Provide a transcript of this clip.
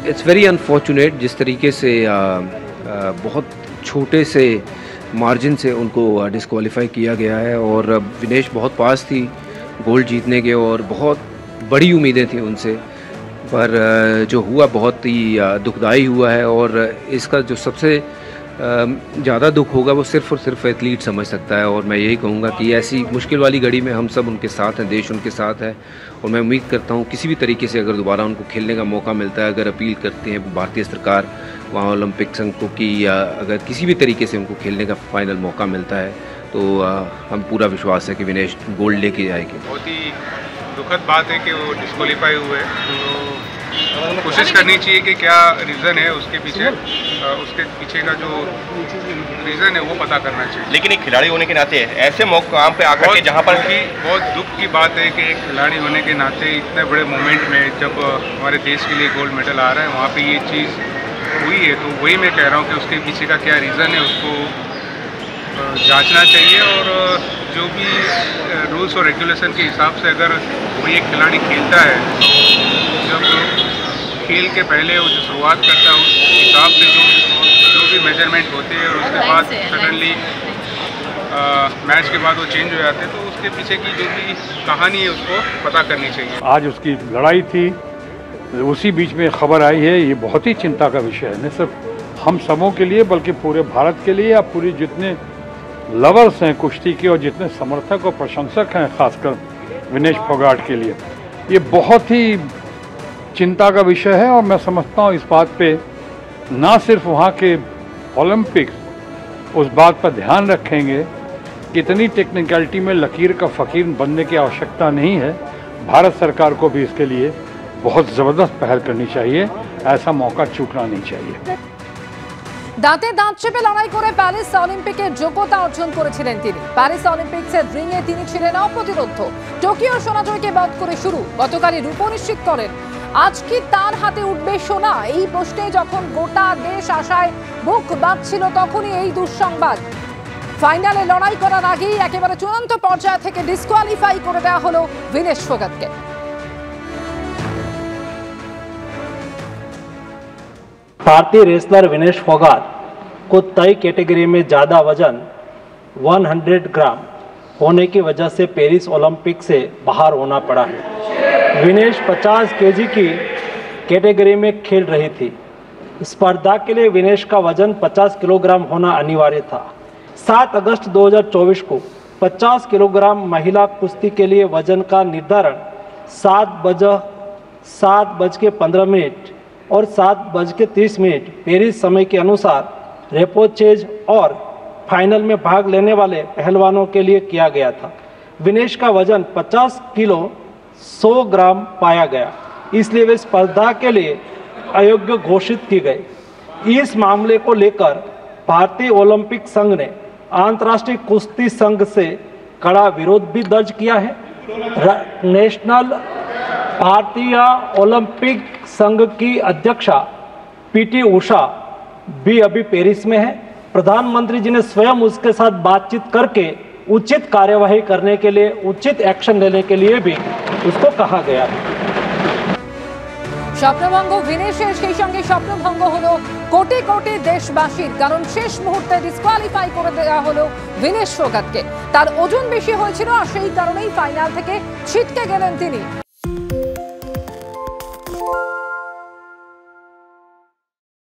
It's very unfortunate जिस तरीके से बहुत छोटे से मार्जिन से उनको डिस्क्वालीफाई किया गया है। और विनेश बहुत पास थी गोल्ड जीतने के और बहुत बड़ी उम्मीदें थी उनसे, पर जो हुआ बहुत ही दुखदाई हुआ है। और इसका जो सबसे ज़्यादा दुख होगा वो सिर्फ़ और सिर्फ एथलीट समझ सकता है। और मैं यही कहूँगा कि ऐसी मुश्किल वाली घड़ी में हम सब उनके साथ हैं, देश उनके साथ है। और मैं उम्मीद करता हूँ किसी भी तरीके से अगर दोबारा उनको खेलने का मौका मिलता है, अगर अपील करते हैं भारतीय सरकार वहाँ ओलंपिक संघ को कि अगर किसी भी तरीके से उनको खेलने का फाइनल मौका मिलता है तो हम पूरा विश्वास है कि विनेश गोल्ड लेके जाएगी। बहुत ही दुखद बात है कि वो डिस्क्वालीफाई हुए, तो कोशिश करनी चाहिए कि क्या रीज़न है उसके पीछे का जो रीज़न है वो पता करना चाहिए। लेकिन एक खिलाड़ी होने के नाते ऐसे मौका पे आकर के जहाँ पर बहुत दुख की बात है कि एक खिलाड़ी होने के नाते इतने बड़े मोमेंट में जब हमारे देश के लिए गोल्ड मेडल आ रहा है वहाँ पे ये चीज़ हुई है, तो वही मैं कह रहा हूँ कि उसके पीछे का क्या रीज़न है उसको जांचना चाहिए। और जो भी रूल्स और रेगुलेशन के हिसाब से अगर कोई एक खिलाड़ी खेलता है, जब खेल के पहले वो जो शुरुआत करता है उस हिसाब से जो भी मेजरमेंट होते हैं और उसके बाद सडनली मैच के बाद वो चेंज हो जाते हैं, तो उसके पीछे की जो भी कहानी है उसको पता करनी चाहिए। आज उसकी लड़ाई थी, उसी बीच में खबर आई है, ये बहुत ही चिंता का विषय है, न सिर्फ हम सबों के लिए बल्कि पूरे भारत के लिए या पूरी जितने लवर्स हैं कुश्ती के और जितने समर्थक और प्रशंसक हैं खासकर विनेश फोगाट के लिए ये बहुत ही चिंता का विषय है। और मैं समझता हूँ इस बात पे ना सिर्फ वहाँ के ओलंपिक्स उस बात पर ध्यान रखेंगे कि इतनी टेक्निकलिटी में लकीर का फ़कीर बनने की आवश्यकता नहीं है, भारत सरकार को भी इसके लिए बहुत ज़बरदस्त पहल करनी चाहिए, ऐसा मौका चूकना नहीं चाहिए। দাঁতে দাঁত চেপে লড়াই করে প্যারিস অলিম্পিকের যোগ্যতা অর্জন করেছিলেন তিনি। প্যারিস অলিম্পিক্সের রিংয়ে তিনি ছিলেন অপ্রতিরোধ্য। টোকিও সোনা জয়কে বাদ করে শুরু, গতকালই রূপ নিশ্চিত করেন। আজ কি তার হাতে উঠবে সোনা? এই প্রশ্নে যখন গোটা দেশ আশায় বুক বাঁধছিল তখনই এই দুঃসংবাদ। ফাইনালে লড়াই করার আগেই একেবারে চূড়ান্ত পর্যায় থেকে ডিসকোয়ালিফাই করে দেওয়া হলো ভিনেশ ফোগাটকে। भारतीय रेसलर विनेश फोगाट को तय कैटेगरी में ज़्यादा वजन 100 ग्राम होने की वजह से पेरिस ओलंपिक से बाहर होना पड़ा है। विनेश 50 केजी की कैटेगरी में खेल रही थी। स्पर्धा के लिए विनेश का वजन 50 किलोग्राम होना अनिवार्य था। 7 अगस्त 2024 को 50 किलोग्राम महिला कुश्ती के लिए वजन का निर्धारण 7:15 और 7:30 पेरिस समय के अनुसार रेपोचेज और फाइनल में भाग लेने वाले पहलवानों के लिए किया गया था। विनेश का वजन 50 किलो 100 ग्राम पाया गया, इसलिए वे स्पर्धा के लिए अयोग्य घोषित की गई। इस मामले को लेकर भारतीय ओलंपिक संघ ने अंतर्राष्ट्रीय कुश्ती संघ से कड़ा विरोध भी दर्ज किया है। नेशनल भारतीय ओलंपिक संघ की अध्यक्षा पीटी उषा भी अभी पेरिस में है। प्रधानमंत्री जी ने स्वयं उसके साथ बातचीत करके उचित कार्यवाही करने के लिए, उचित एक्शन लेने के लिए भी उसको कहा गया है। স্বপ্নভঙ্গ ভিনেশের, সেই সঙ্গে স্বপ্নভঙ্গ হলো কোটি কোটি দেশবাসীর, কারণ শেষ মুহূর্তে ডিসকোয়ালিফাই করে দেওয়া হলো ভিনেশ ফোগাটকে। তার ওজন বেশি হয়েছিল আর সেই কারণেই ফাইনাল থেকে ছিটকে গেলেন তিনি।